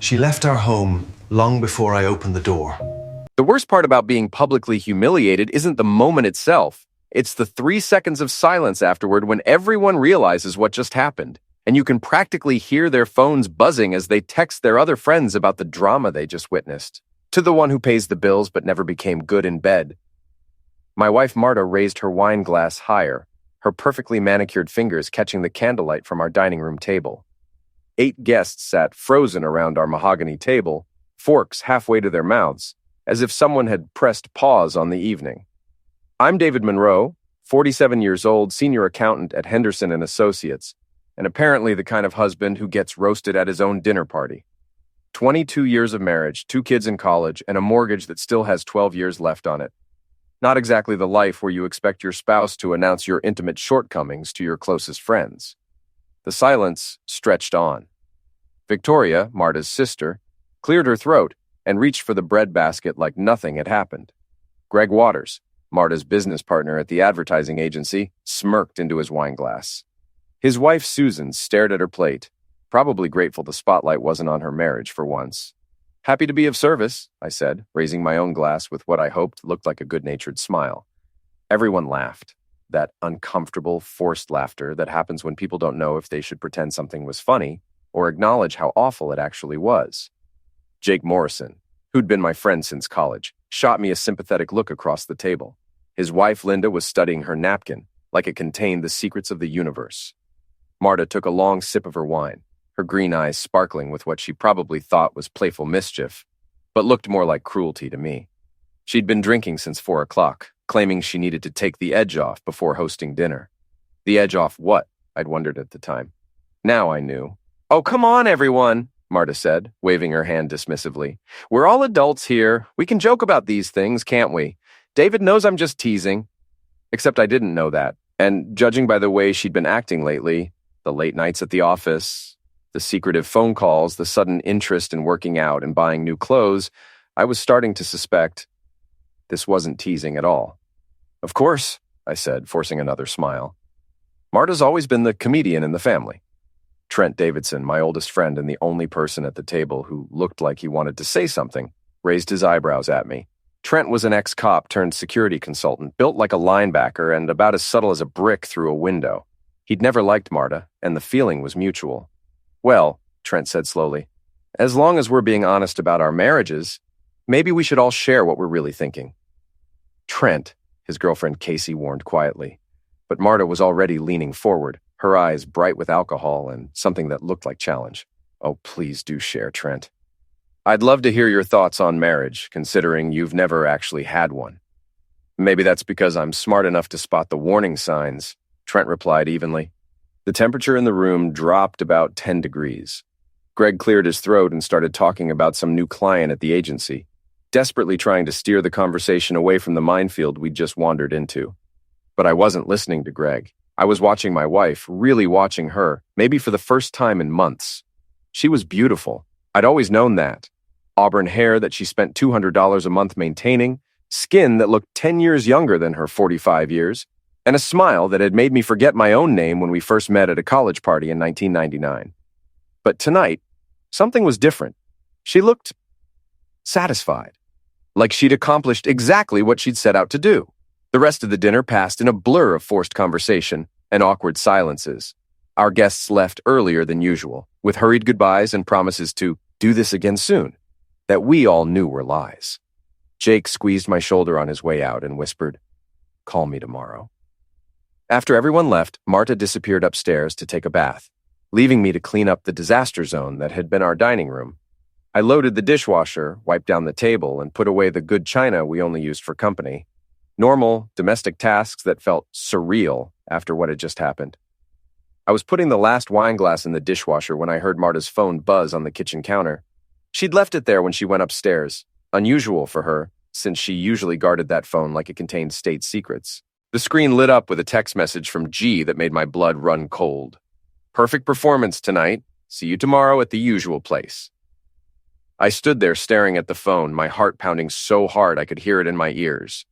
She left our home long before I opened the door. The worst part about being publicly humiliated isn't the moment itself. It's the 3 seconds of silence afterward when everyone realizes what just happened, and you can practically hear their phones buzzing as they text their other friends about the drama they just witnessed. To the one who pays the bills but never became good in bed. My wife Marta raised her wine glass higher, her perfectly manicured fingers catching the candlelight from our dining room table. 8 guests sat frozen around our mahogany table, forks halfway to their mouths, as if someone had pressed pause on the evening. I'm David Monroe, 47 years old, senior accountant at Henderson & Associates, and apparently the kind of husband who gets roasted at his own dinner party. 22 years of marriage, 2 kids in college, and a mortgage that still has 12 years left on it. Not exactly the life where you expect your spouse to announce your intimate shortcomings to your closest friends. The silence stretched on. Victoria, Marta's sister, cleared her throat and reached for the breadbasket like nothing had happened. Greg Waters, Marta's business partner at the advertising agency, smirked into his wine glass. His wife Susan stared at her plate, probably grateful the spotlight wasn't on her marriage for once. Happy to be of service, I said, raising my own glass with what I hoped looked like a good-natured smile. Everyone laughed, that uncomfortable, forced laughter that happens when people don't know if they should pretend something was funny or acknowledge how awful it actually was. Jake Morrison, who'd been my friend since college, shot me a sympathetic look across the table. His wife, Linda, was studying her napkin, like it contained the secrets of the universe. Marta took a long sip of her wine, her green eyes sparkling with what she probably thought was playful mischief, but looked more like cruelty to me. She'd been drinking since 4 o'clock, claiming she needed to take the edge off before hosting dinner. The edge off what? I'd wondered at the time. Now I knew. "Oh, come on, everyone," Marta said, waving her hand dismissively. "We're all adults here. We can joke about these things, can't we? David knows I'm just teasing." Except I didn't know that, and judging by the way she'd been acting lately, the late nights at the office, the secretive phone calls, the sudden interest in working out and buying new clothes, I was starting to suspect this wasn't teasing at all. "Of course," I said, forcing another smile. Marta's always been the comedian in the family. Trent Davidson, my oldest friend and the only person at the table who looked like he wanted to say something, raised his eyebrows at me. Trent was an ex-cop turned security consultant, built like a linebacker and about as subtle as a brick through a window. He'd never liked Marta, and the feeling was mutual. "Well," Trent said slowly, "as long as we're being honest about our marriages, maybe we should all share what we're really thinking." "Trent," his girlfriend Casey warned quietly, but Marta was already leaning forward, her eyes bright with alcohol and something that looked like challenge. "Oh, please do share, Trent. I'd love to hear your thoughts on marriage, considering you've never actually had one." "Maybe that's because I'm smart enough to spot the warning signs," Trent replied evenly. The temperature in the room dropped about 10 degrees. Greg cleared his throat and started talking about some new client at the agency, desperately trying to steer the conversation away from the minefield we'd just wandered into. But I wasn't listening to Greg. I was watching my wife, really watching her, maybe for the first time in months. She was beautiful. I'd always known that. Auburn hair that she spent $200 a month maintaining, skin that looked 10 years younger than her 45 years, and a smile that had made me forget my own name when we first met at a college party in 1999. But tonight, something was different. She looked satisfied, like she'd accomplished exactly what she'd set out to do. The rest of the dinner passed in a blur of forced conversation and awkward silences. Our guests left earlier than usual, with hurried goodbyes and promises to do this again soon, that we all knew were lies. Jake squeezed my shoulder on his way out and whispered, "Call me tomorrow." After everyone left, Marta disappeared upstairs to take a bath, leaving me to clean up the disaster zone that had been our dining room. I loaded the dishwasher, wiped down the table, and put away the good china we only used for company. Normal, domestic tasks that felt surreal after what had just happened. I was putting the last wine glass in the dishwasher when I heard Marta's phone buzz on the kitchen counter. She'd left it there when she went upstairs, unusual for her, since she usually guarded that phone like it contained state secrets. The screen lit up with a text message from G that made my blood run cold. "Perfect performance tonight. See you tomorrow at the usual place." I stood there staring at the phone, my heart pounding so hard I could hear it in my ears.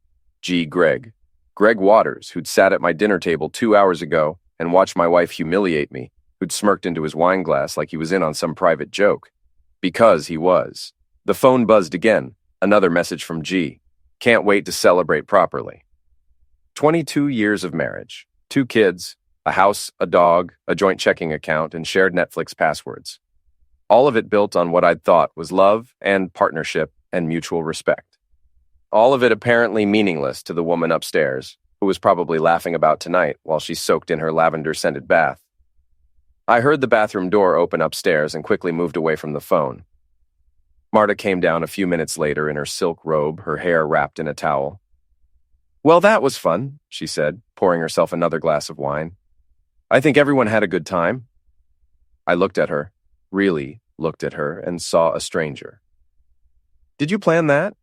Greg Waters, who'd sat at my dinner table 2 hours ago and watched my wife humiliate me, who'd smirked into his wine glass like he was in on some private joke. Because he was. The phone buzzed again. Another message from G. Can't wait to celebrate properly. 22 years of marriage, 2 kids, a house, a dog, a joint checking account, and shared Netflix passwords. All of it built on what I'd thought was love and partnership and mutual respect. All of it apparently meaningless to the woman upstairs, who was probably laughing about tonight while she soaked in her lavender-scented bath. I heard the bathroom door open upstairs and quickly moved away from the phone. Marta came down a few minutes later in her silk robe, her hair wrapped in a towel. Well, that was fun, she said, pouring herself another glass of wine. I think everyone had a good time. I looked at her, really looked at her, and saw a stranger. Did you plan that?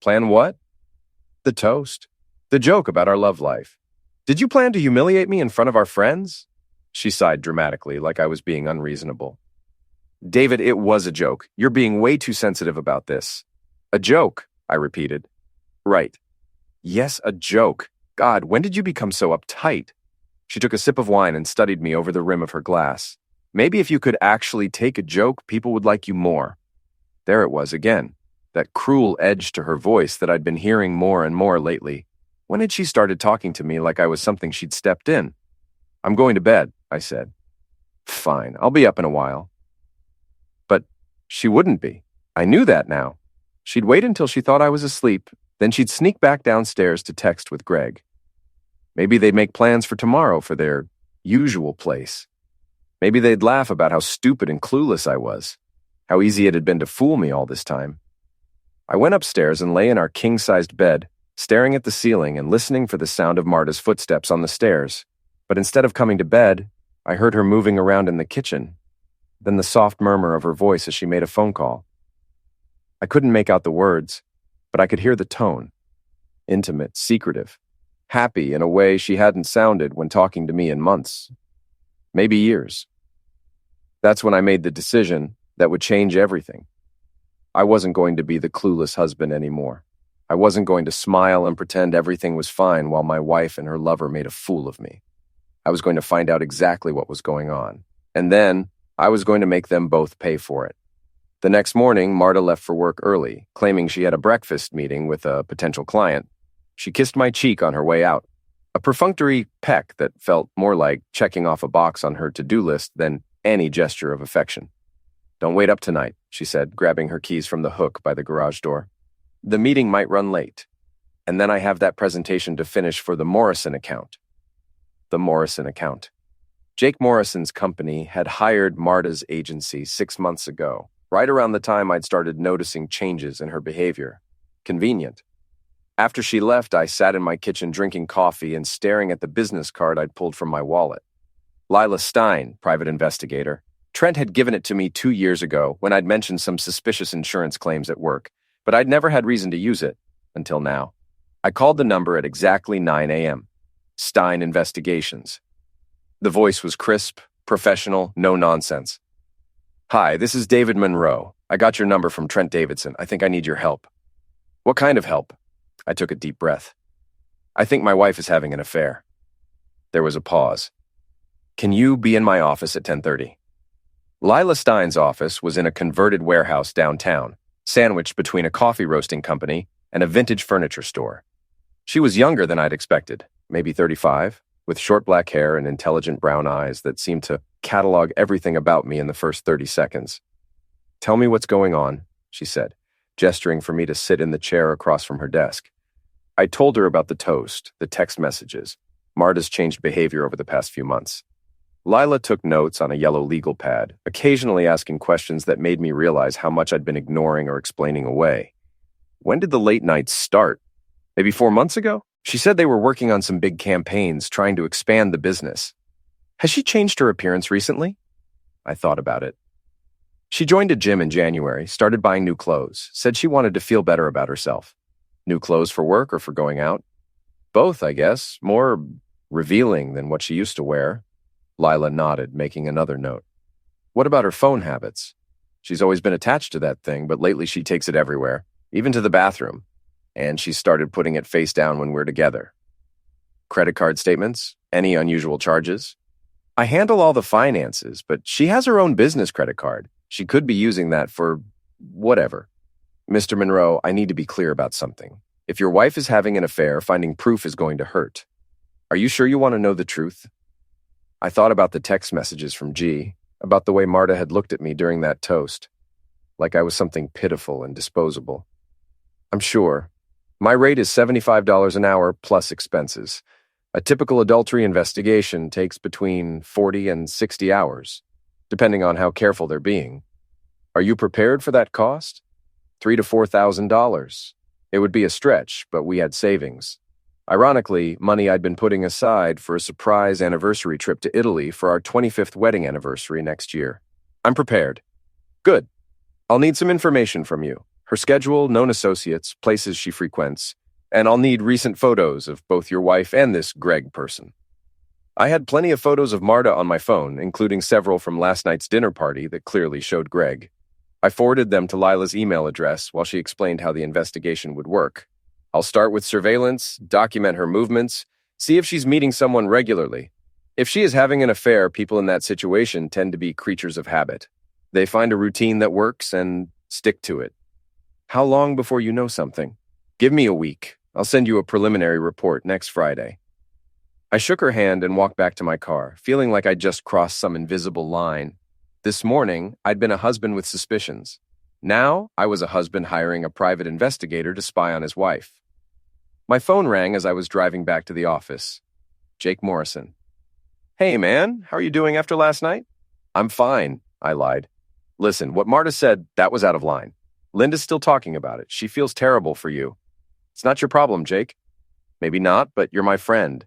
Plan what? The toast. The joke about our love life. Did you plan to humiliate me in front of our friends? She sighed dramatically, like I was being unreasonable. David, it was a joke. You're being way too sensitive about this. A joke, I repeated. Right. Yes, a joke. God, when did you become so uptight? She took a sip of wine and studied me over the rim of her glass. Maybe if you could actually take a joke, people would like you more. There it was again, that cruel edge to her voice that I'd been hearing more and more lately. When had she started talking to me like I was something she'd stepped in? I'm going to bed, I said. Fine, I'll be up in a while. But she wouldn't be. I knew that now. She'd wait until she thought I was asleep, then she'd sneak back downstairs to text with Greg. Maybe they'd make plans for tomorrow for their usual place. Maybe they'd laugh about how stupid and clueless I was, how easy it had been to fool me all this time. I went upstairs and lay in our king-sized bed, staring at the ceiling and listening for the sound of Marta's footsteps on the stairs. But instead of coming to bed, I heard her moving around in the kitchen, then the soft murmur of her voice as she made a phone call. I couldn't make out the words, but I could hear the tone. Intimate, secretive, happy in a way she hadn't sounded when talking to me in months, maybe years. That's when I made the decision that would change everything. I wasn't going to be the clueless husband anymore. I wasn't going to smile and pretend everything was fine while my wife and her lover made a fool of me. I was going to find out exactly what was going on, and then I was going to make them both pay for it. The next morning, Marta left for work early, claiming she had a breakfast meeting with a potential client. She kissed my cheek on her way out, a perfunctory peck that felt more like checking off a box on her to-do list than any gesture of affection. Don't wait up tonight, she said, grabbing her keys from the hook by the garage door. The meeting might run late, and then I have that presentation to finish for the Morrison account. The Morrison account. Jake Morrison's company had hired Marta's agency 6 months ago, right around the time I'd started noticing changes in her behavior. Convenient. After she left, I sat in my kitchen drinking coffee and staring at the business card I'd pulled from my wallet. Lila Stein, private investigator. Trent had given it to me 2 years ago when I'd mentioned some suspicious insurance claims at work, but I'd never had reason to use it, until now. I called the number at exactly 9 a.m. Stein Investigations. The voice was crisp, professional, no nonsense. Hi, this is David Monroe. I got your number from Trent Davidson. I think I need your help. What kind of help? I took a deep breath. I think my wife is having an affair. There was a pause. Can you be in my office at 10:30? Lila Stein's office was in a converted warehouse downtown, sandwiched between a coffee roasting company and a vintage furniture store. She was younger than I'd expected, maybe 35, with short black hair and intelligent brown eyes that seemed to catalog everything about me in the first 30 seconds. Tell me what's going on, she said, gesturing for me to sit in the chair across from her desk. I told her about the toast, the text messages, Marta's changed behavior over the past few months. Lila took notes on a yellow legal pad, occasionally asking questions that made me realize how much I'd been ignoring or explaining away. When did the late nights start? Maybe 4 months ago? She said they were working on some big campaigns, trying to expand the business. Has she changed her appearance recently? I thought about it. She joined a gym in January, started buying new clothes, said she wanted to feel better about herself. New clothes for work or for going out? Both, I guess. More revealing than what she used to wear. Lila nodded, making another note. What about her phone habits? She's always been attached to that thing, but lately she takes it everywhere, even to the bathroom. And she started putting it face down when we're together. Credit card statements? Any unusual charges? I handle all the finances, but she has her own business credit card. She could be using that for whatever. Mr. Monroe, I need to be clear about something. If your wife is having an affair, finding proof is going to hurt. Are you sure you want to know the truth? I thought about the text messages from G, about the way Marta had looked at me during that toast, like I was something pitiful and disposable. I'm sure. My rate is $75 an hour plus expenses. A typical adultery investigation takes between 40 and 60 hours, depending on how careful they're being. Are you prepared for that cost? $3,000 to $4,000. It would be a stretch, but we had savings. Ironically, money I'd been putting aside for a surprise anniversary trip to Italy for our 25th wedding anniversary next year. I'm prepared. Good. I'll need some information from you. Her schedule, known associates, places she frequents, and I'll need recent photos of both your wife and this Greg person. I had plenty of photos of Marta on my phone, including several from last night's dinner party that clearly showed Greg. I forwarded them to Lila's email address while she explained how the investigation would work. I'll start with surveillance, document her movements, see if she's meeting someone regularly. If she is having an affair, people in that situation tend to be creatures of habit. They find a routine that works and stick to it. How long before you know something? Give me a week. I'll send you a preliminary report next Friday. I shook her hand and walked back to my car, feeling like I'd just crossed some invisible line. This morning, I'd been a husband with suspicions. Now, I was a husband hiring a private investigator to spy on his wife. My phone rang as I was driving back to the office. Jake Morrison. Hey, man, how are you doing after last night? I'm fine, I lied. Listen, what Marta said, that was out of line. Linda's still talking about it. She feels terrible for you. It's not your problem, Jake. Maybe not, but you're my friend.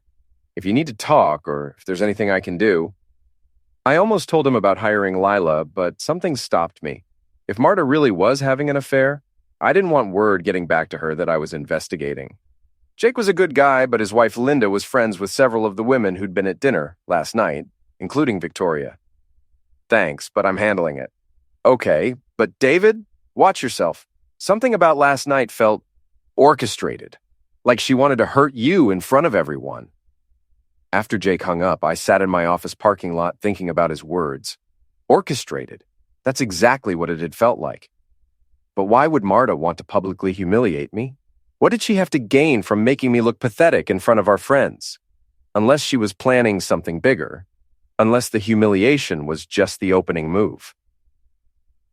If you need to talk or if there's anything I can do. I almost told him about hiring Lila, but something stopped me. If Marta really was having an affair, I didn't want word getting back to her that I was investigating. Jake was a good guy, but his wife Linda was friends with several of the women who'd been at dinner last night, including Victoria. Thanks, but I'm handling it. Okay, but David, watch yourself. Something about last night felt orchestrated, like she wanted to hurt you in front of everyone. After Jake hung up, I sat in my office parking lot thinking about his words. Orchestrated. That's exactly what it had felt like. But why would Marta want to publicly humiliate me? What did she have to gain from making me look pathetic in front of our friends? Unless she was planning something bigger. Unless the humiliation was just the opening move.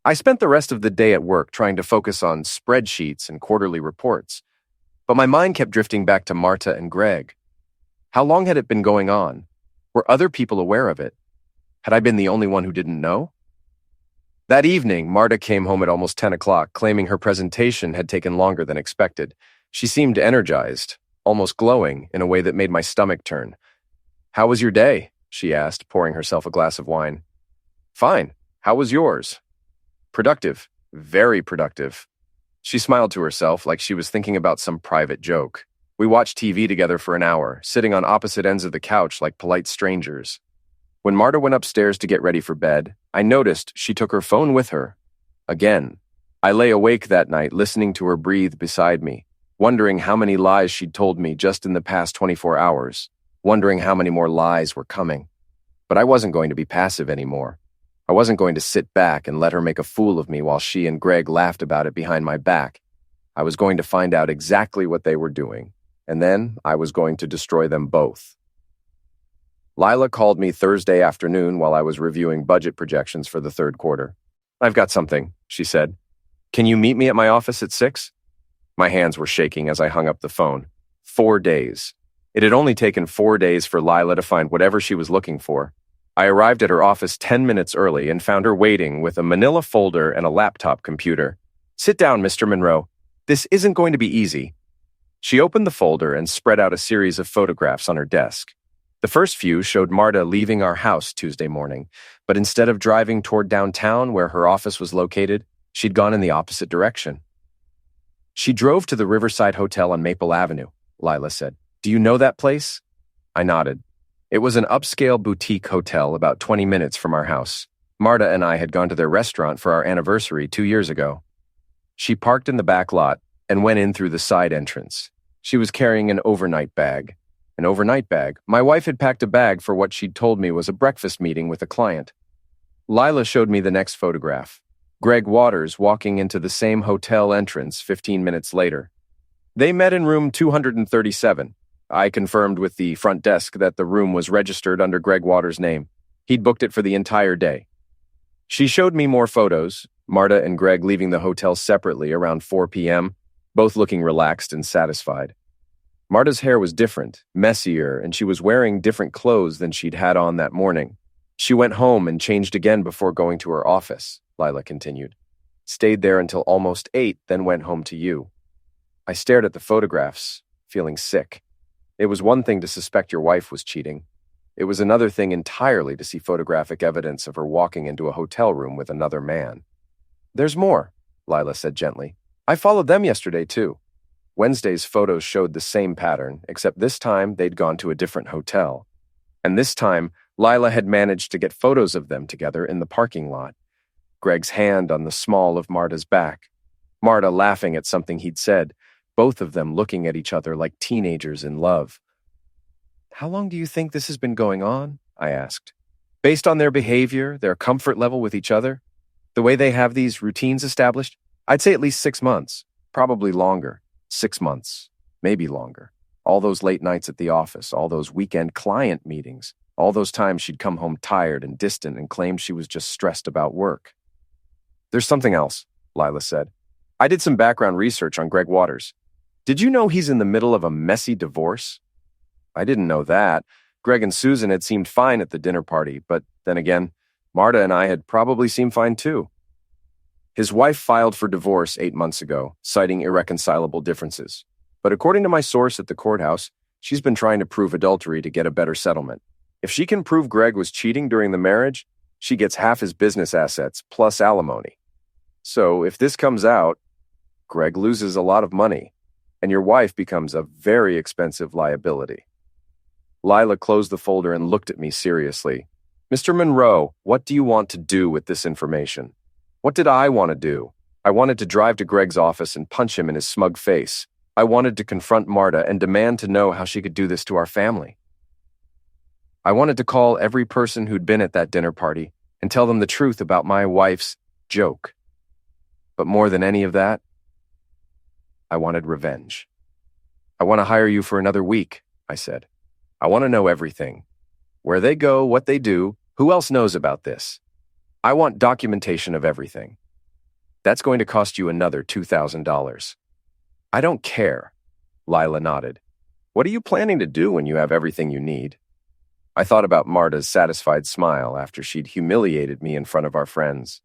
I spent the rest of the day at work trying to focus on spreadsheets and quarterly reports. But my mind kept drifting back to Marta and Greg. How long had it been going on? Were other people aware of it? Had I been the only one who didn't know? That evening, Marta came home at almost 10 o'clock, claiming her presentation had taken longer than expected. She seemed energized, almost glowing, in a way that made my stomach turn. How was your day? She asked, pouring herself a glass of wine. Fine. How was yours? Productive. Very productive. She smiled to herself like she was thinking about some private joke. We watched TV together for an hour, sitting on opposite ends of the couch like polite strangers. When Marta went upstairs to get ready for bed, I noticed she took her phone with her. Again. I lay awake that night listening to her breathe beside me, wondering how many lies she'd told me just in the past 24 hours, wondering how many more lies were coming. But I wasn't going to be passive anymore. I wasn't going to sit back and let her make a fool of me while she and Greg laughed about it behind my back. I was going to find out exactly what they were doing, and then I was going to destroy them both. Lila called me Thursday afternoon while I was reviewing budget projections for the third quarter. I've got something, she said. Can you meet me at my office at 6? My hands were shaking as I hung up the phone. 4 days. It had only taken 4 days for Lila to find whatever she was looking for. I arrived at her office 10 minutes early and found her waiting with a manila folder and a laptop computer. Sit down, Mr. Monroe. This isn't going to be easy. She opened the folder and spread out a series of photographs on her desk. The first few showed Marta leaving our house Tuesday morning, but instead of driving toward downtown where her office was located, she'd gone in the opposite direction. She drove to the Riverside Hotel on Maple Avenue, Lila said. Do you know that place? I nodded. It was an upscale boutique hotel about 20 minutes from our house. Marta and I had gone to their restaurant for our anniversary 2 years ago. She parked in the back lot and went in through the side entrance. She was carrying an overnight bag. An overnight bag. My wife had packed a bag for what she'd told me was a breakfast meeting with a client. Lila showed me the next photograph. Greg Waters walking into the same hotel entrance 15 minutes later. They met in room 237. I confirmed with the front desk that the room was registered under Greg Waters' name. He'd booked it for the entire day. She showed me more photos, Marta and Greg leaving the hotel separately around 4 p.m., both looking relaxed and satisfied. Marta's hair was different, messier, and she was wearing different clothes than she'd had on that morning. She went home and changed again before going to her office, Lila continued. Stayed there until almost 8, then went home to you. I stared at the photographs, feeling sick. It was one thing to suspect your wife was cheating. It was another thing entirely to see photographic evidence of her walking into a hotel room with another man. There's more, Lila said gently. I followed them yesterday, too. Wednesday's photos showed the same pattern, except this time they'd gone to a different hotel. And this time, Lila had managed to get photos of them together in the parking lot. Greg's hand on the small of Marta's back. Marta laughing at something he'd said, both of them looking at each other like teenagers in love. How long do you think this has been going on? I asked. Based on their behavior, their comfort level with each other, the way they have these routines established, I'd say at least 6 months, probably longer. 6 months, maybe longer. All those late nights at the office, all those weekend client meetings, all those times she'd come home tired and distant and claimed she was just stressed about work. There's something else, Lila said. I did some background research on Greg Waters. Did you know he's in the middle of a messy divorce? I didn't know that. Greg and Susan had seemed fine at the dinner party, but then again, Marta and I had probably seemed fine too. His wife filed for divorce 8 months ago, citing irreconcilable differences. But according to my source at the courthouse, she's been trying to prove adultery to get a better settlement. If she can prove Greg was cheating during the marriage, she gets half his business assets plus alimony. So if this comes out, Greg loses a lot of money, and your wife becomes a very expensive liability. Lila closed the folder and looked at me seriously. Mr. Monroe, what do you want to do with this information? What did I want to do? I wanted to drive to Greg's office and punch him in his smug face. I wanted to confront Marta and demand to know how she could do this to our family. I wanted to call every person who'd been at that dinner party and tell them the truth about my wife's joke. But more than any of that, I wanted revenge. I want to hire you for another week, I said. I want to know everything. Where they go, what they do, who else knows about this? I want documentation of everything. That's going to cost you another $2,000. I don't care, Lila nodded. What are you planning to do when you have everything you need? I thought about Marta's satisfied smile after she'd humiliated me in front of our friends.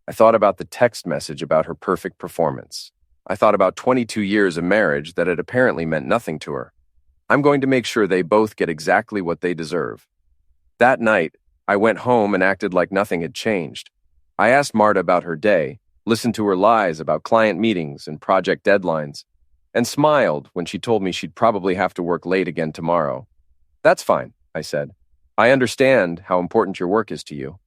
I thought about the text message about her perfect performance. I thought about 22 years of marriage that had apparently meant nothing to her. I'm going to make sure they both get exactly what they deserve. That night, I went home and acted like nothing had changed. I asked Marta about her day, listened to her lies about client meetings and project deadlines, and smiled when she told me she'd probably have to work late again tomorrow. That's fine, I said. I understand how important your work is to you.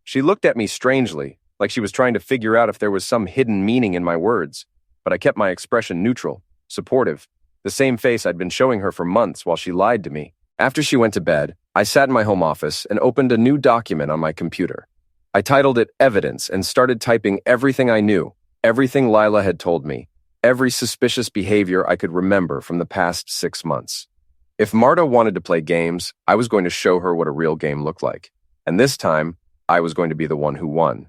She looked at me strangely, like she was trying to figure out if there was some hidden meaning in my words, but I kept my expression neutral, supportive, the same face I'd been showing her for months while she lied to me. After she went to bed, I sat in my home office and opened a new document on my computer. I titled it Evidence and started typing everything I knew, everything Lila had told me, every suspicious behavior I could remember from the past 6 months. If Marta wanted to play games, I was going to show her what a real game looked like. And this time, I was going to be the one who won.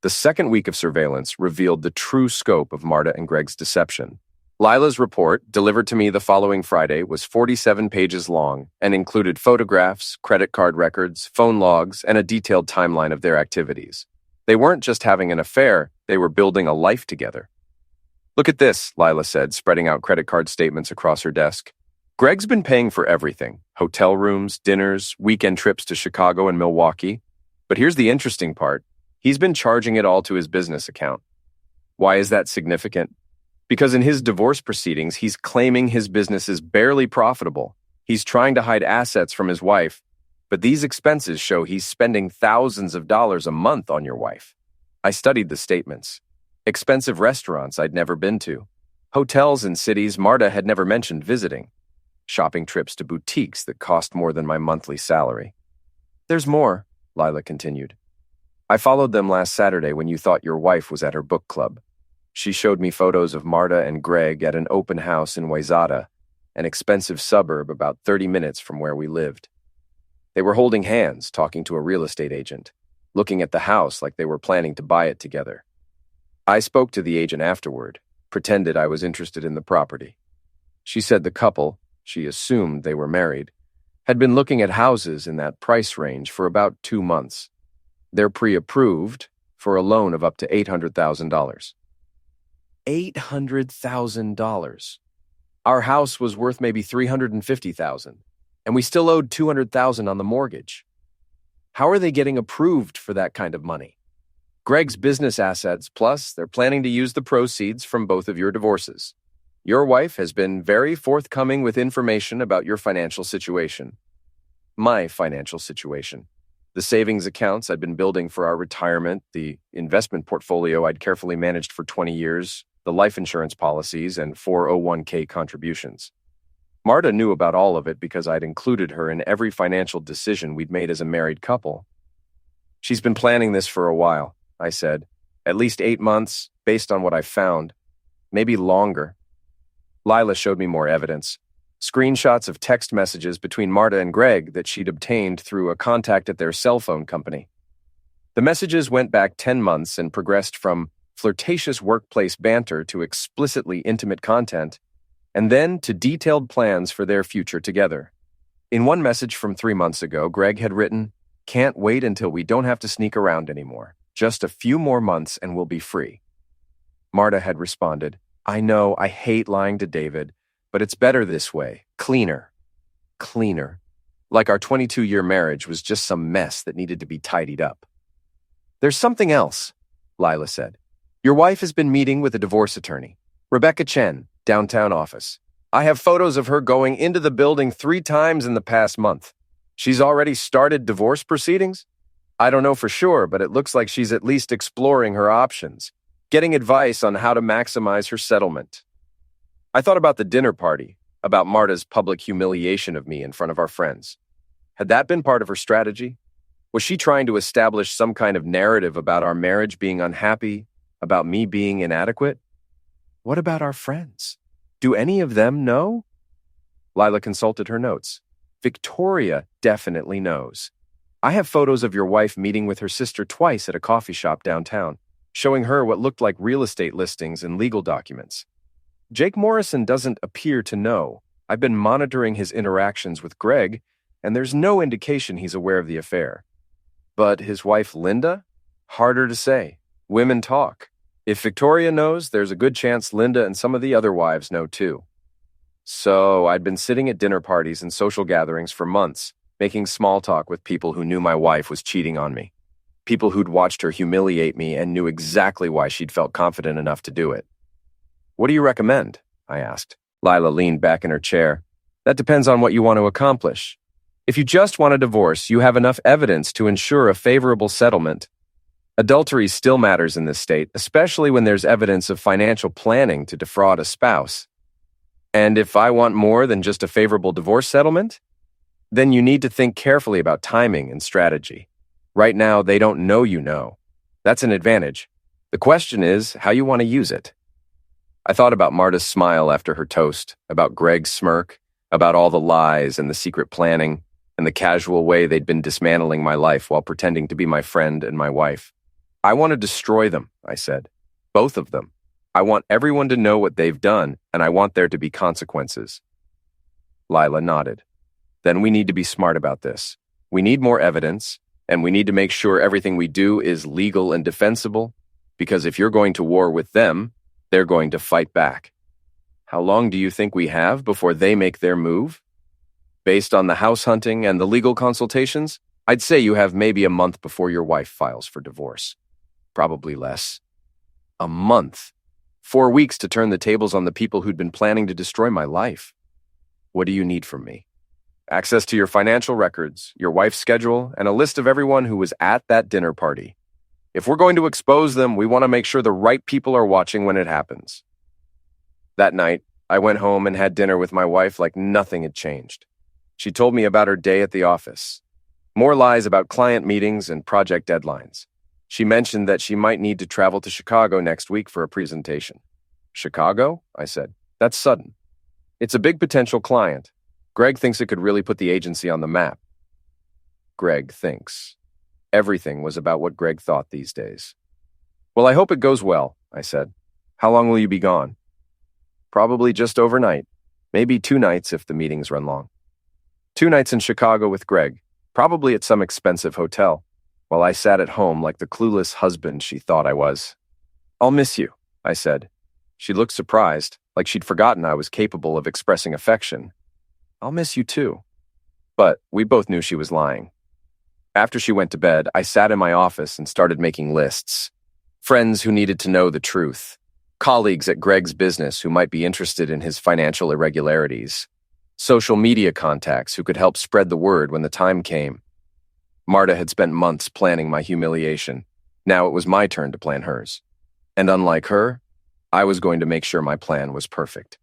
The second week of surveillance revealed the true scope of Marta and Greg's deception. Lila's report, delivered to me the following Friday, was 47 pages long and included photographs, credit card records, phone logs, and a detailed timeline of their activities. They weren't just having an affair, they were building a life together. Look at this, Lila said, spreading out credit card statements across her desk. Greg's been paying for everything: hotel rooms, dinners, weekend trips to Chicago and Milwaukee. But here's the interesting part. He's been charging it all to his business account. Why is that significant? Because in his divorce proceedings, he's claiming his business is barely profitable. He's trying to hide assets from his wife, but these expenses show he's spending thousands of dollars a month on your wife. I studied the statements. Expensive restaurants I'd never been to. Hotels in cities Marta had never mentioned visiting. Shopping trips to boutiques that cost more than my monthly salary. There's more, Lila continued. I followed them last Saturday when you thought your wife was at her book club. She showed me photos of Marta and Greg at an open house in Wayzata, an expensive suburb about 30 minutes from where we lived. They were holding hands, talking to a real estate agent, looking at the house like they were planning to buy it together. I spoke to the agent afterward, pretended I was interested in the property. She said the couple, she assumed they were married, had been looking at houses in that price range for about 2 months. They're pre-approved for a loan of up to $800,000. $800,000. Our house was worth maybe $350,000, and we still owed $200,000 on the mortgage. How are they getting approved for that kind of money? Greg's business assets, plus they're planning to use the proceeds from both of your divorces. Your wife has been very forthcoming with information about your financial situation. My financial situation. The savings accounts I'd been building for our retirement, the investment portfolio I'd carefully managed for 20 years, the life insurance policies, and 401k contributions. Marta knew about all of it because I'd included her in every financial decision we'd made as a married couple. She's been planning this for a while, I said. At least 8 months, based on what I found. Maybe longer. Lila showed me more evidence. Screenshots of text messages between Marta and Greg that she'd obtained through a contact at their cell phone company. The messages went back 10 months and progressed from flirtatious workplace banter to explicitly intimate content, and then to detailed plans for their future together. In one message from 3 months ago, Greg had written, "Can't wait until we don't have to sneak around anymore. Just a few more months and we'll be free." Marta had responded, "I know, I hate lying to David, but it's better this way. Cleaner. Cleaner. Like our 22-year marriage was just some mess that needed to be tidied up." "There's something else," Lila said. "Your wife has been meeting with a divorce attorney, Rebecca Chen, downtown office. I have photos of her going into the building 3 times in the past month. She's already started divorce proceedings? I don't know for sure, but it looks like she's at least exploring her options, getting advice on how to maximize her settlement." I thought about the dinner party, about Marta's public humiliation of me in front of our friends. Had that been part of her strategy? Was she trying to establish some kind of narrative about our marriage being unhappy, about me being inadequate? What about our friends? Do any of them know? Lila consulted her notes. Victoria definitely knows. I have photos of your wife meeting with her sister twice at a coffee shop downtown, showing her what looked like real estate listings and legal documents. Jake Morrison doesn't appear to know. I've been monitoring his interactions with Greg, and there's no indication he's aware of the affair. But his wife Linda? Harder to say. Women talk. If Victoria knows, there's a good chance Linda and some of the other wives know too. So I'd been sitting at dinner parties and social gatherings for months, making small talk with people who knew my wife was cheating on me. People who'd watched her humiliate me and knew exactly why she'd felt confident enough to do it. "What do you recommend?" I asked. Lila leaned back in her chair. "That depends on what you want to accomplish. If you just want a divorce, you have enough evidence to ensure a favorable settlement. Adultery still matters in this state, especially when there's evidence of financial planning to defraud a spouse. And if I want more than just a favorable divorce settlement, then you need to think carefully about timing and strategy. Right now, they don't know you know. That's an advantage. The question is how you want to use it." I thought about Marta's smile after her toast, about Greg's smirk, about all the lies and the secret planning, and the casual way they'd been dismantling my life while pretending to be my friend and my wife. "I want to destroy them," I said. "Both of them. I want everyone to know what they've done, and I want there to be consequences." Lila nodded. "Then we need to be smart about this. We need more evidence, and we need to make sure everything we do is legal and defensible, because if you're going to war with them, they're going to fight back. How long do you think we have before they make their move? Based on the house hunting and the legal consultations, I'd say you have maybe a month before your wife files for divorce. Probably less. A month. 4 weeks to turn the tables on the people who'd been planning to destroy my life. What do you need from me? Access to your financial records, your wife's schedule, and a list of everyone who was at that dinner party. If we're going to expose them, we want to make sure the right people are watching when it happens." That night, I went home and had dinner with my wife like nothing had changed. She told me about her day at the office. More lies about client meetings and project deadlines. She mentioned that she might need to travel to Chicago next week for a presentation. Chicago? I said. That's sudden. It's a big potential client. Greg thinks it could really put the agency on the map. Greg thinks. Everything was about what Greg thought these days. Well, I hope it goes well, I said. How long will you be gone? Probably just overnight. Maybe 2 nights if the meetings run long. 2 nights in Chicago with Greg, probably at some expensive hotel, while I sat at home like the clueless husband she thought I was. I'll miss you, I said. She looked surprised, like she'd forgotten I was capable of expressing affection. I'll miss you too. But we both knew she was lying. After she went to bed, I sat in my office and started making lists. Friends who needed to know the truth. Colleagues at Greg's business who might be interested in his financial irregularities. Social media contacts who could help spread the word when the time came. Marta had spent months planning my humiliation. Now it was my turn to plan hers. And unlike her, I was going to make sure my plan was perfect.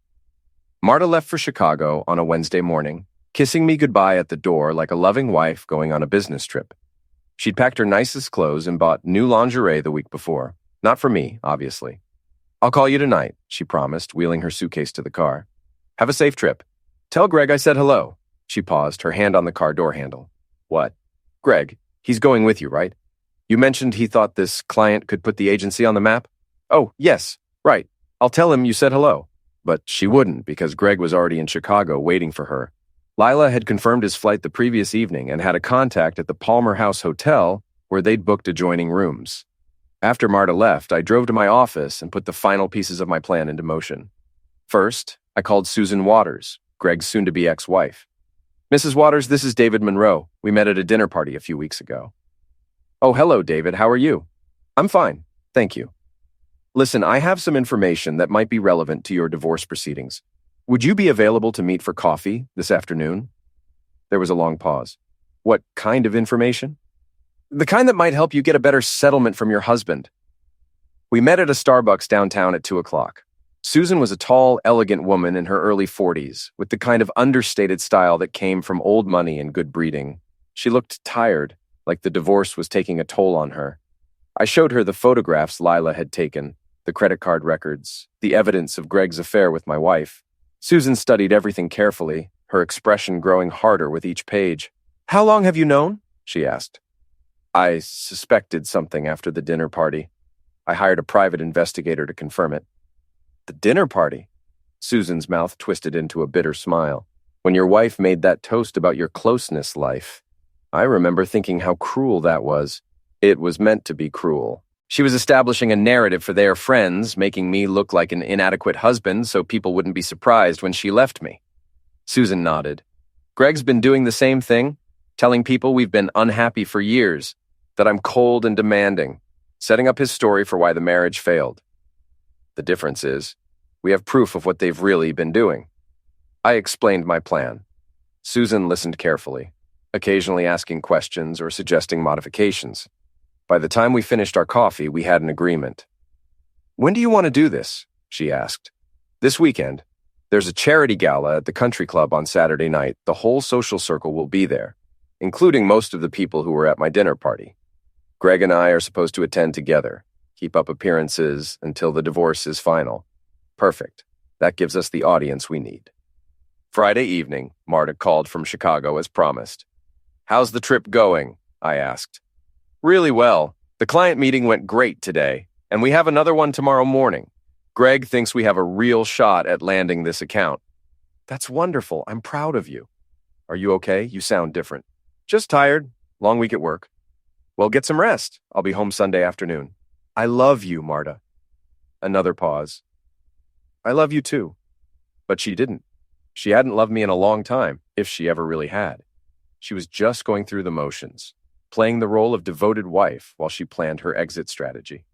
Marta left for Chicago on a Wednesday morning, kissing me goodbye at the door like a loving wife going on a business trip. She'd packed her nicest clothes and bought new lingerie the week before. Not for me, obviously. I'll call you tonight, she promised, wheeling her suitcase to the car. Have a safe trip. Tell Greg I said hello. She paused, her hand on the car door handle. What? Greg, he's going with you, right? You mentioned he thought this client could put the agency on the map? Oh, yes, right. I'll tell him you said hello. But she wouldn't because Greg was already in Chicago waiting for her. Lila had confirmed his flight the previous evening and had a contact at the Palmer House Hotel where they'd booked adjoining rooms. After Marta left, I drove to my office and put the final pieces of my plan into motion. First, I called Susan Waters, Greg's soon-to-be ex-wife. Mrs. Waters, this is David Monroe. We met at a dinner party a few weeks ago. Oh, hello, David. How are you? I'm fine. Thank you. Listen, I have some information that might be relevant to your divorce proceedings. Would you be available to meet for coffee this afternoon? There was a long pause. What kind of information? The kind that might help you get a better settlement from your husband. We met at a Starbucks downtown at 2 o'clock. Susan was a tall, elegant woman in her early 40s, with the kind of understated style that came from old money and good breeding. She looked tired, like the divorce was taking a toll on her. I showed her the photographs Lila had taken, the credit card records, the evidence of Greg's affair with my wife. Susan studied everything carefully, her expression growing harder with each page. How long have you known? She asked. I suspected something after the dinner party. I hired a private investigator to confirm it. The dinner party? Susan's mouth twisted into a bitter smile. When your wife made that toast about your closeness life, I remember thinking how cruel that was. It was meant to be cruel. She was establishing a narrative for their friends, making me look like an inadequate husband so people wouldn't be surprised when she left me. Susan nodded. Greg's been doing the same thing, telling people we've been unhappy for years, that I'm cold and demanding, setting up his story for why the marriage failed. The difference is, we have proof of what they've really been doing. I explained my plan. Susan listened carefully, occasionally asking questions or suggesting modifications. By the time we finished our coffee, we had an agreement. When do you want to do this? She asked. This weekend. There's a charity gala at the country club on Saturday night. The whole social circle will be there, including most of the people who were at my dinner party. Greg and I are supposed to attend together, keep up appearances until the divorce is final. Perfect. That gives us the audience we need. Friday evening, Marta called from Chicago as promised. How's the trip going? I asked. Really well. The client meeting went great today, and we have another one tomorrow morning. Greg thinks we have a real shot at landing this account. That's wonderful. I'm proud of you. Are you okay? You sound different. Just tired. Long week at work. Well, get some rest. I'll be home Sunday afternoon. I love you, Marta. Another pause. I love you too. But she didn't. She hadn't loved me in a long time, if she ever really had. She was just going through the motions, playing the role of devoted wife while she planned her exit strategy.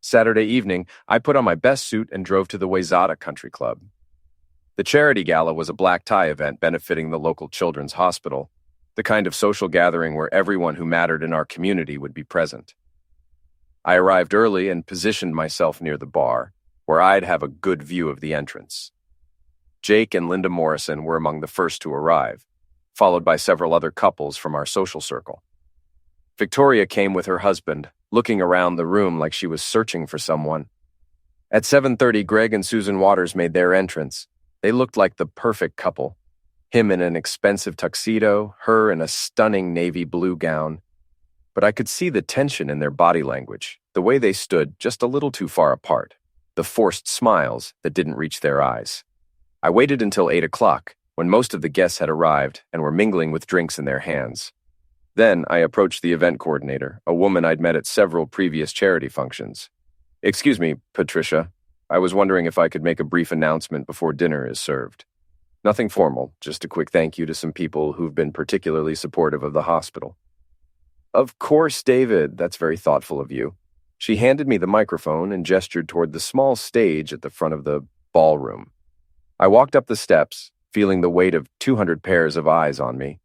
Saturday evening, I put on my best suit and drove to the Wayzata Country Club. The charity gala was a black tie event benefiting the local children's hospital, the kind of social gathering where everyone who mattered in our community would be present. I arrived early and positioned myself near the bar, where I'd have a good view of the entrance. Jake and Linda Morrison were among the first to arrive, followed by several other couples from our social circle. Victoria came with her husband, looking around the room like she was searching for someone. At 7:30, Greg and Susan Waters made their entrance. They looked like the perfect couple. Him in an expensive tuxedo, her in a stunning navy blue gown. But I could see the tension in their body language, the way they stood just a little too far apart, the forced smiles that didn't reach their eyes. I waited until 8 o'clock, when most of the guests had arrived and were mingling with drinks in their hands. Then I approached the event coordinator, a woman I'd met at several previous charity functions. "Excuse me, Patricia. I was wondering if I could make a brief announcement before dinner is served. Nothing formal, just a quick thank you to some people who've been particularly supportive of the hospital." "Of course, David. That's very thoughtful of you." She handed me the microphone and gestured toward the small stage at the front of the ballroom. I walked up the steps, feeling the weight of 200 pairs of eyes on me.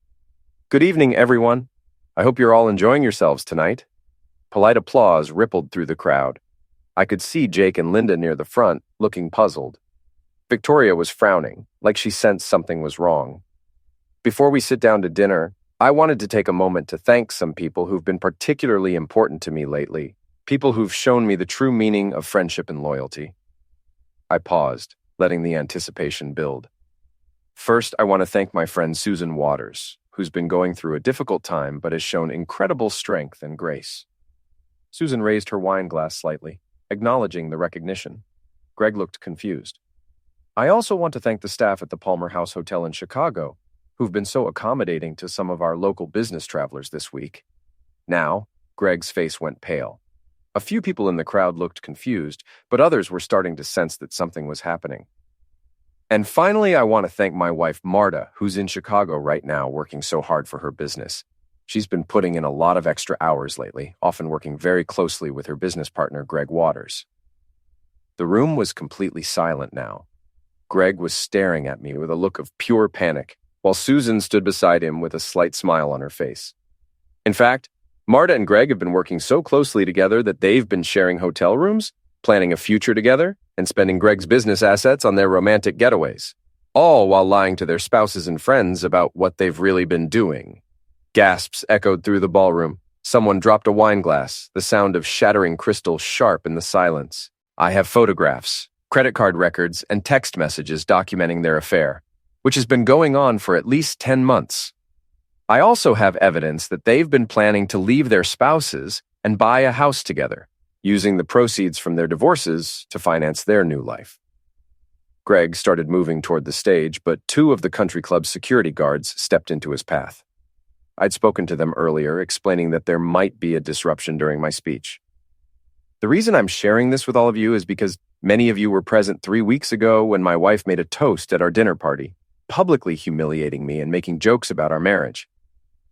"Good evening, everyone. I hope you're all enjoying yourselves tonight." Polite applause rippled through the crowd. I could see Jake and Linda near the front, looking puzzled. Victoria was frowning, like she sensed something was wrong. Before we sit down to dinner, I wanted to take a moment to thank some people who've been particularly important to me lately, people who've shown me the true meaning of friendship and loyalty. I paused, letting the anticipation build. First, I want to thank my friend Susan Waters, who's been going through a difficult time but has shown incredible strength and grace. Susan raised her wine glass slightly, acknowledging the recognition. Greg looked confused. I also want to thank the staff at the Palmer House Hotel in Chicago, who've been so accommodating to some of our local business travelers this week. Now, Greg's face went pale. A few people in the crowd looked confused, but others were starting to sense that something was happening. And finally, I want to thank my wife, Marta, who's in Chicago right now working so hard for her business. She's been putting in a lot of extra hours lately, often working very closely with her business partner, Greg Waters. The room was completely silent now. Greg was staring at me with a look of pure panic, while Susan stood beside him with a slight smile on her face. In fact, Marta and Greg have been working so closely together that they've been sharing hotel rooms, planning a future together, and spending Greg's business assets on their romantic getaways, all while lying to their spouses and friends about what they've really been doing. Gasps echoed through the ballroom. Someone dropped a wine glass, the sound of shattering crystal sharp in the silence. I have photographs, credit card records, and text messages documenting their affair, which has been going on for at least 10 months. I also have evidence that they've been planning to leave their spouses and buy a house together, using the proceeds from their divorces to finance their new life. Greg started moving toward the stage, but 2 of the country club's security guards stepped into his path. I'd spoken to them earlier, explaining that there might be a disruption during my speech. The reason I'm sharing this with all of you is because many of you were present 3 weeks ago when my wife made a toast at our dinner party, publicly humiliating me and making jokes about our marriage.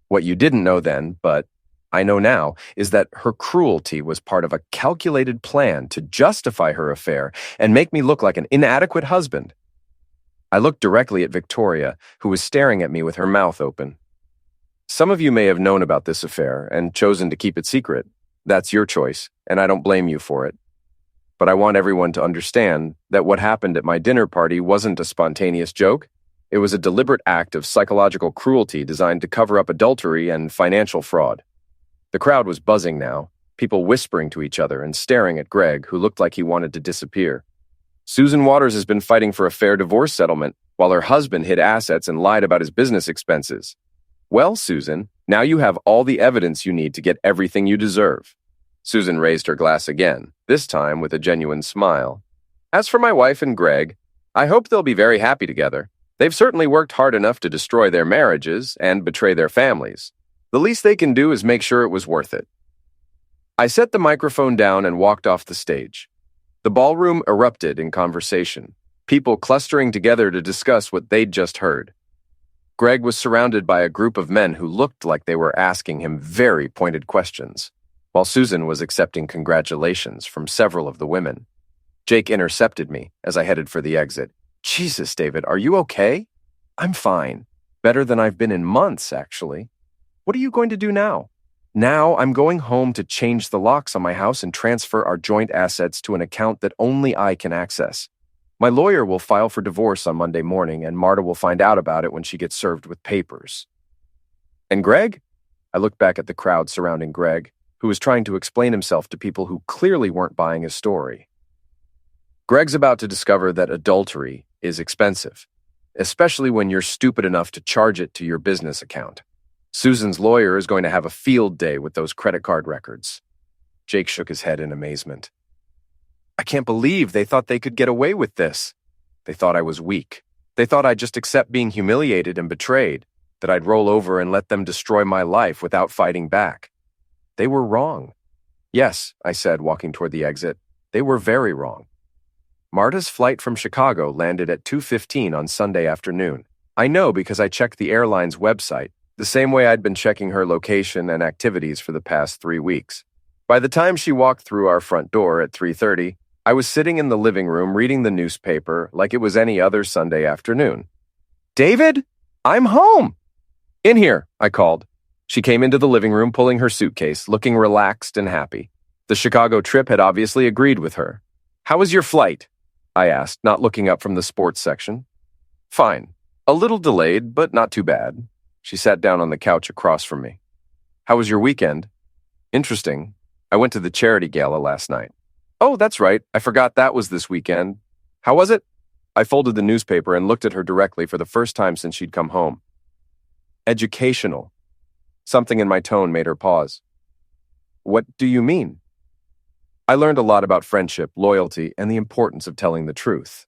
What you didn't know then, but I know now, is that her cruelty was part of a calculated plan to justify her affair and make me look like an inadequate husband. I looked directly at Victoria, who was staring at me with her mouth open. Some of you may have known about this affair and chosen to keep it secret. That's your choice, and I don't blame you for it. But I want everyone to understand that what happened at my dinner party wasn't a spontaneous joke. It was a deliberate act of psychological cruelty designed to cover up adultery and financial fraud. The crowd was buzzing now, people whispering to each other and staring at Greg, who looked like he wanted to disappear. Susan Waters has been fighting for a fair divorce settlement, while her husband hid assets and lied about his business expenses. Well, Susan, now you have all the evidence you need to get everything you deserve. Susan raised her glass again, this time with a genuine smile. As for my wife and Greg, I hope they'll be very happy together. They've certainly worked hard enough to destroy their marriages and betray their families. The least they can do is make sure it was worth it. I set the microphone down and walked off the stage. The ballroom erupted in conversation, people clustering together to discuss what they'd just heard. Greg was surrounded by a group of men who looked like they were asking him very pointed questions, while Susan was accepting congratulations from several of the women. Jake intercepted me as I headed for the exit. "Jesus, David, are you okay?" "I'm fine. Better than I've been in months, actually." "What are you going to do now?" "Now I'm going home to change the locks on my house and transfer our joint assets to an account that only I can access. My lawyer will file for divorce on Monday morning, and Marta will find out about it when she gets served with papers." "And Greg?" I looked back at the crowd surrounding Greg, who was trying to explain himself to people who clearly weren't buying his story. Greg's about to discover that adultery is expensive, especially when you're stupid enough to charge it to your business account. Susan's lawyer is going to have a field day with those credit card records. Jake shook his head in amazement. I can't believe they thought they could get away with this. They thought I was weak. They thought I'd just accept being humiliated and betrayed, that I'd roll over and let them destroy my life without fighting back. They were wrong. Yes, I said, walking toward the exit. They were very wrong. Marta's flight from Chicago landed at 2:15 on Sunday afternoon. I know because I checked the airline's website, the same way I'd been checking her location and activities for the past 3 weeks. By the time she walked through our front door at 3:30, I was sitting in the living room reading the newspaper like it was any other Sunday afternoon. David, I'm home. In here, I called. She came into the living room pulling her suitcase, looking relaxed and happy. The Chicago trip had obviously agreed with her. How was your flight? I asked, not looking up from the sports section. Fine. A little delayed, but not too bad. She sat down on the couch across from me. How was your weekend? Interesting. I went to the charity gala last night. Oh, that's right. I forgot that was this weekend. How was it? I folded the newspaper and looked at her directly for the first time since she'd come home. Educational. Something in my tone made her pause. What do you mean? I learned a lot about friendship, loyalty, and the importance of telling the truth.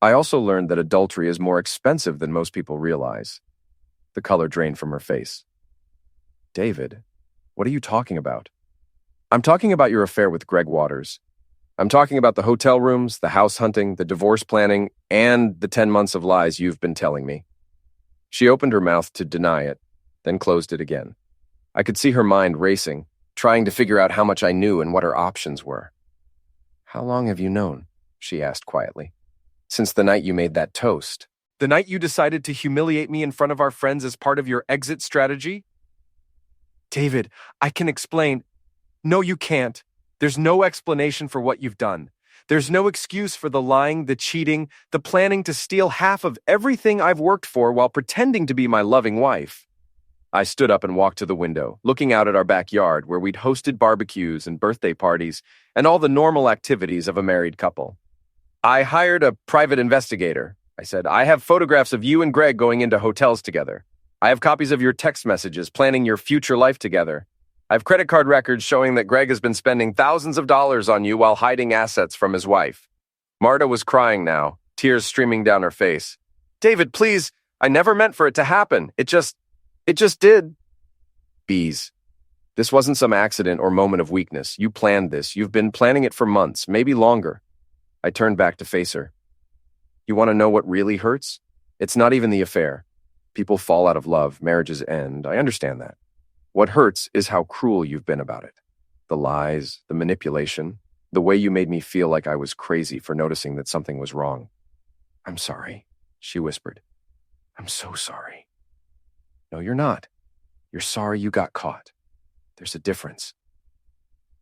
I also learned that adultery is more expensive than most people realize. The color drained from her face. David, what are you talking about? I'm talking about your affair with Greg Waters. I'm talking about the hotel rooms, the house hunting, the divorce planning, and the 10 months of lies you've been telling me. She opened her mouth to deny it, then closed it again. I could see her mind racing, trying to figure out how much I knew and what her options were. How long have you known? She asked quietly. Since the night you made that toast. The night you decided to humiliate me in front of our friends as part of your exit strategy? David, I can explain. No, you can't. There's no explanation for what you've done. There's no excuse for the lying, the cheating, the planning to steal half of everything I've worked for while pretending to be my loving wife. I stood up and walked to the window, looking out at our backyard where we'd hosted barbecues and birthday parties and all the normal activities of a married couple. I hired a private investigator. I said, I have photographs of you and Greg going into hotels together. I have copies of your text messages planning your future life together. I have credit card records showing that Greg has been spending thousands of dollars on you while hiding assets from his wife. Marta was crying now, tears streaming down her face. David, please, I never meant for it to happen. It just did. Bees. This wasn't some accident or moment of weakness. You planned this. You've been planning it for months, maybe longer. I turned back to face her. You want to know what really hurts? It's not even the affair. People fall out of love, marriages end. I understand that. What hurts is how cruel you've been about it. The lies, the manipulation, the way you made me feel like I was crazy for noticing that something was wrong. I'm sorry, she whispered. I'm so sorry. No, you're not. You're sorry you got caught. There's a difference.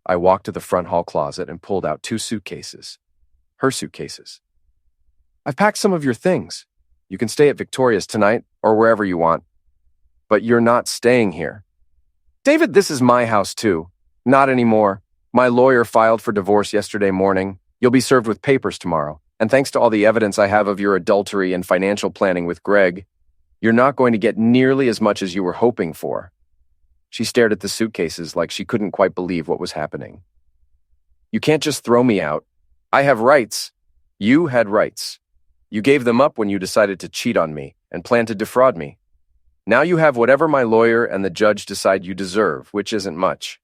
I walked to the front hall closet and pulled out 2 suitcases. Her suitcases. I've packed some of your things. You can stay at Victoria's tonight or wherever you want. But you're not staying here. David, this is my house too. Not anymore. My lawyer filed for divorce yesterday morning. You'll be served with papers tomorrow. And thanks to all the evidence I have of your adultery and financial planning with Greg, you're not going to get nearly as much as you were hoping for. She stared at the suitcases like she couldn't quite believe what was happening. You can't just throw me out. I have rights. You had rights. You gave them up when you decided to cheat on me and planned to defraud me. Now you have whatever my lawyer and the judge decide you deserve, which isn't much.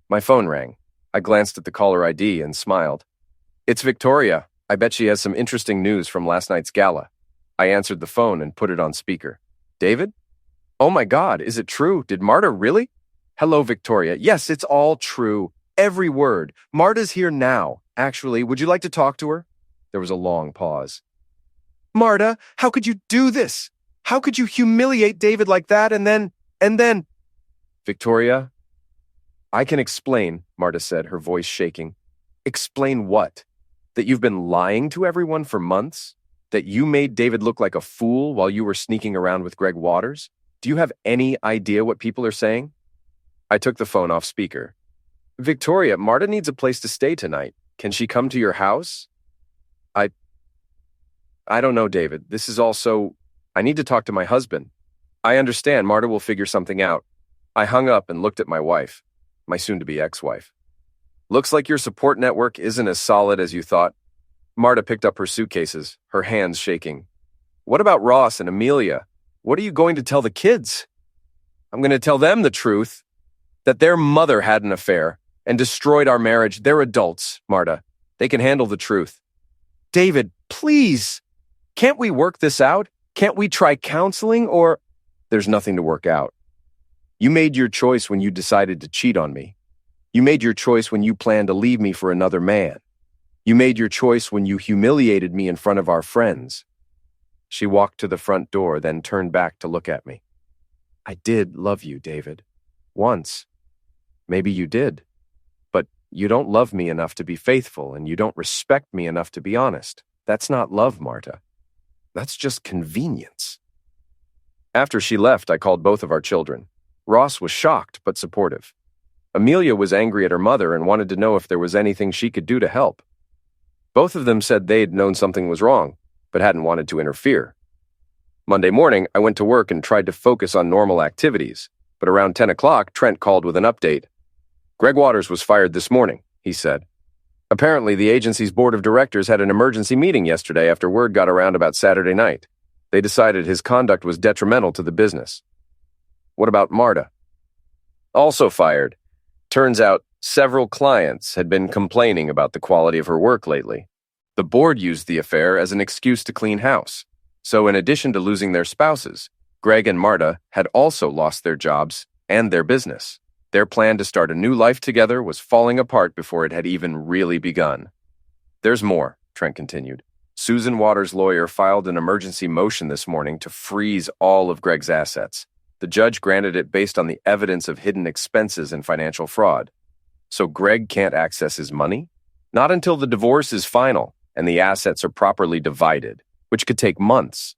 My phone rang. I glanced at the caller ID and smiled. It's Victoria. I bet she has some interesting news from last night's gala. I answered the phone and put it on speaker. David? Oh my God, is it true? Did Marta really? Hello, Victoria. Yes, it's all true. Every word. Marta's here now. Actually, would you like to talk to her? There was a long pause. Marta, how could you do this? How could you humiliate David like that and then... Victoria? I can explain, Marta said, her voice shaking. Explain what? That you've been lying to everyone for months? That you made David look like a fool while you were sneaking around with Greg Waters? Do you have any idea what people are saying? I took the phone off speaker. Victoria, Marta needs a place to stay tonight. Can she come to your house? I don't know, David. This is also... I need to talk to my husband. I understand. Marta will figure something out. I hung up and looked at my wife, my soon-to-be ex-wife. Looks like your support network isn't as solid as you thought. Marta picked up her suitcases, her hands shaking. What about Ross and Amelia? What are you going to tell the kids? I'm going to tell them the truth, that their mother had an affair and destroyed our marriage. They're adults, Marta. They can handle the truth. David, please. Can't we work this out? Can't we try counseling or... There's nothing to work out. You made your choice when you decided to cheat on me. You made your choice when you planned to leave me for another man. You made your choice when you humiliated me in front of our friends. She walked to the front door, then turned back to look at me. I did love you, David. Once. Maybe you did. But you don't love me enough to be faithful, and you don't respect me enough to be honest. That's not love, Marta. That's just convenience. After she left, I called both of our children. Ross was shocked but supportive. Amelia was angry at her mother and wanted to know if there was anything she could do to help. Both of them said they'd known something was wrong, but hadn't wanted to interfere. Monday morning, I went to work and tried to focus on normal activities, but around 10 o'clock, Trent called with an update. Greg Waters was fired this morning, he said. Apparently, the agency's board of directors had an emergency meeting yesterday after word got around about Saturday night. They decided his conduct was detrimental to the business. What about Marta? Also fired. Turns out several clients had been complaining about the quality of her work lately. The board used the affair as an excuse to clean house. So in addition to losing their spouses, Greg and Marta had also lost their jobs and their business. Their plan to start a new life together was falling apart before it had even really begun. There's more, Trent continued. Susan Waters' lawyer filed an emergency motion this morning to freeze all of Greg's assets. The judge granted it based on the evidence of hidden expenses and financial fraud. So Greg can't access his money? Not until the divorce is final and the assets are properly divided, which could take months.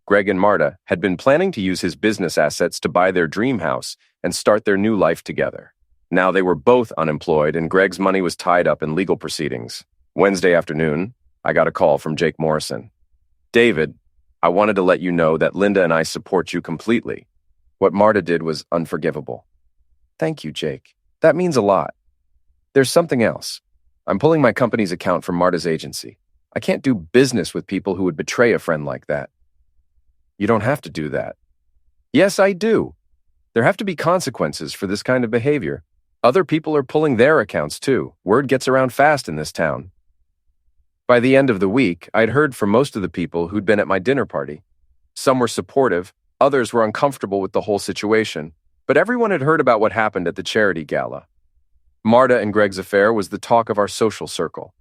Greg and Marta had been planning to use his business assets to buy their dream house and start their new life together. Now they were both unemployed and Greg's money was tied up in legal proceedings. Wednesday afternoon, I got a call from Jake Morrison. David, I wanted to let you know that Linda and I support you completely. What Marta did was unforgivable. Thank you, Jake. That means a lot. There's something else. I'm pulling my company's account from Marta's agency. I can't do business with people who would betray a friend like that. You don't have to do that. Yes, I do. There have to be consequences for this kind of behavior. Other people are pulling their accounts too. Word gets around fast in this town. By the end of the week, I'd heard from most of the people who'd been at my dinner party. Some were supportive, others were uncomfortable with the whole situation, but everyone had heard about what happened at the charity gala. Marta and Greg's affair was the talk of our social circle.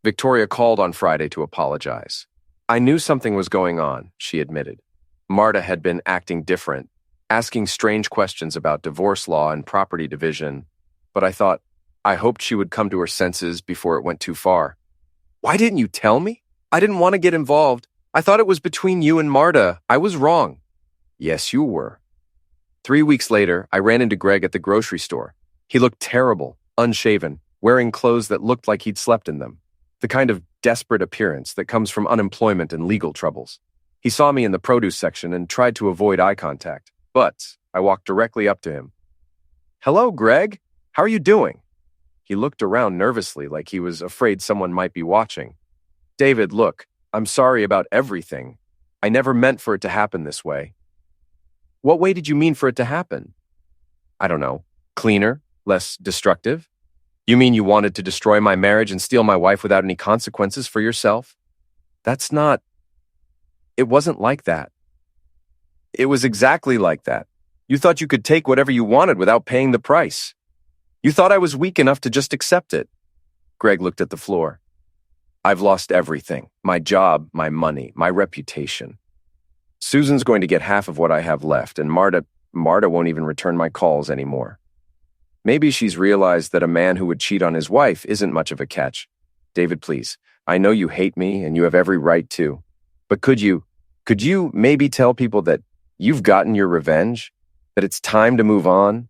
Victoria called on Friday to apologize. I knew something was going on, she admitted. Marta had been acting different, asking strange questions about divorce law and property division, but I hoped she would come to her senses before it went too far. Why didn't you tell me? I didn't want to get involved. I thought it was between you and Marta. I was wrong. Yes, you were. 3 weeks later, I ran into Greg at the grocery store. He looked terrible, unshaven, wearing clothes that looked like he'd slept in them. The kind of desperate appearance that comes from unemployment and legal troubles. He saw me in the produce section and tried to avoid eye contact, but I walked directly up to him. Hello, Greg. How are you doing? He looked around nervously like he was afraid someone might be watching. David, look, I'm sorry about everything. I never meant for it to happen this way. What way did you mean for it to happen? I don't know. Cleaner? Less destructive? You mean you wanted to destroy my marriage and steal my wife without any consequences for yourself? That's not... It wasn't like that. It was exactly like that. You thought you could take whatever you wanted without paying the price. You thought I was weak enough to just accept it. Greg looked at the floor. I've lost everything. My job, my money, my reputation. Susan's going to get half of what I have left, and Marta won't even return my calls anymore. Maybe she's realized that a man who would cheat on his wife isn't much of a catch. David, please, I know you hate me and you have every right to. But could you maybe tell people that You've gotten your revenge? That it's time to move on?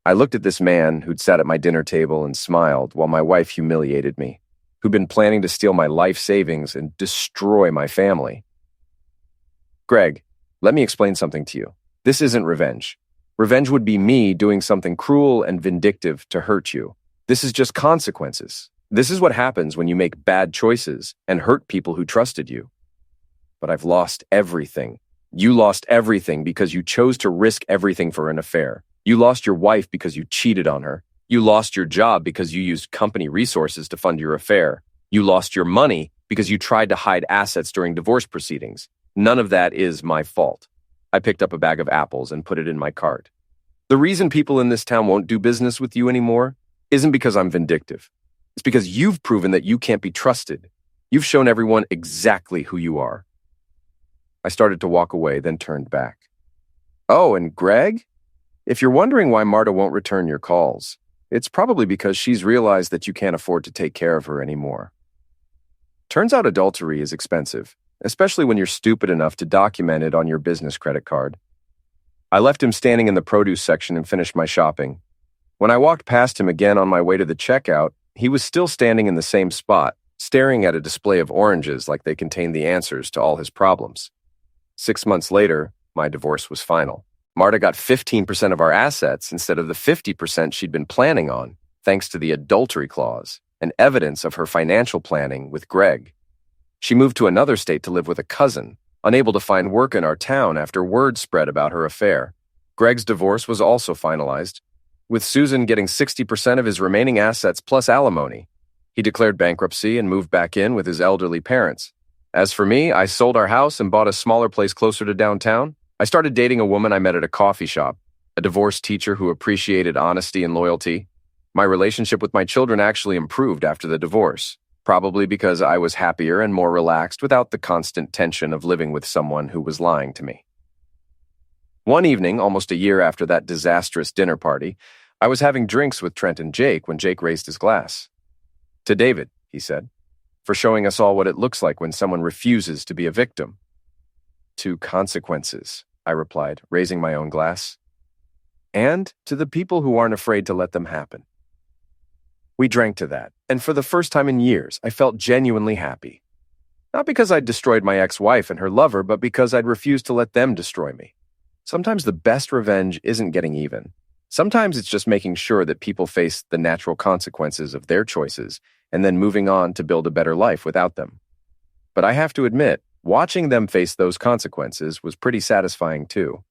I looked at this man who'd sat at my dinner table and smiled while my wife humiliated me, who'd been planning to steal my life savings and destroy my family. Greg, let me explain something to you. This isn't revenge. Revenge would be me doing something cruel and vindictive to hurt you. This is just consequences. This is what happens when you make bad choices and hurt people who trusted you. But I've lost everything. You lost everything because you chose to risk everything for an affair. You lost your wife because you cheated on her. You lost your job because you used company resources to fund your affair. You lost your money because you tried to hide assets during divorce proceedings. None of that is my fault. I picked up a bag of apples and put it in my cart. The reason people in this town won't do business with you anymore isn't because I'm vindictive. It's because you've proven that you can't be trusted. You've shown everyone exactly who you are. I started to walk away, then turned back. Oh, and Greg? If you're wondering why Marta won't return your calls, it's probably because she's realized that you can't afford to take care of her anymore. Turns out adultery is expensive, especially when you're stupid enough to document it on your business credit card. I left him standing in the produce section and finished my shopping. When I walked past him again on my way to the checkout, he was still standing in the same spot, staring at a display of oranges like they contained the answers to all his problems. 6 months later, my divorce was final. Marta got 15% of our assets instead of the 50% she'd been planning on, thanks to the adultery clause and evidence of her financial planning with Greg. She moved to another state to live with a cousin, unable to find work in our town after word spread about her affair. Greg's divorce was also finalized, with Susan getting 60% of his remaining assets plus alimony. He declared bankruptcy and moved back in with his elderly parents. As for me, I sold our house and bought a smaller place closer to downtown. I started dating a woman I met at a coffee shop, a divorced teacher who appreciated honesty and loyalty. My relationship with my children actually improved after the divorce, probably because I was happier and more relaxed without the constant tension of living with someone who was lying to me. One evening, almost a year after that disastrous dinner party, I was having drinks with Trent and Jake when Jake raised his glass. "To David," he said, "for showing us all what it looks like when someone refuses to be a victim." "To consequences," I replied, raising my own glass. "And to the people who aren't afraid to let them happen." We drank to that, and for the first time in years, I felt genuinely happy. Not because I'd destroyed my ex-wife and her lover, but because I'd refused to let them destroy me. Sometimes the best revenge isn't getting even. Sometimes it's just making sure that people face the natural consequences of their choices and then moving on to build a better life without them. But I have to admit, watching them face those consequences was pretty satisfying too.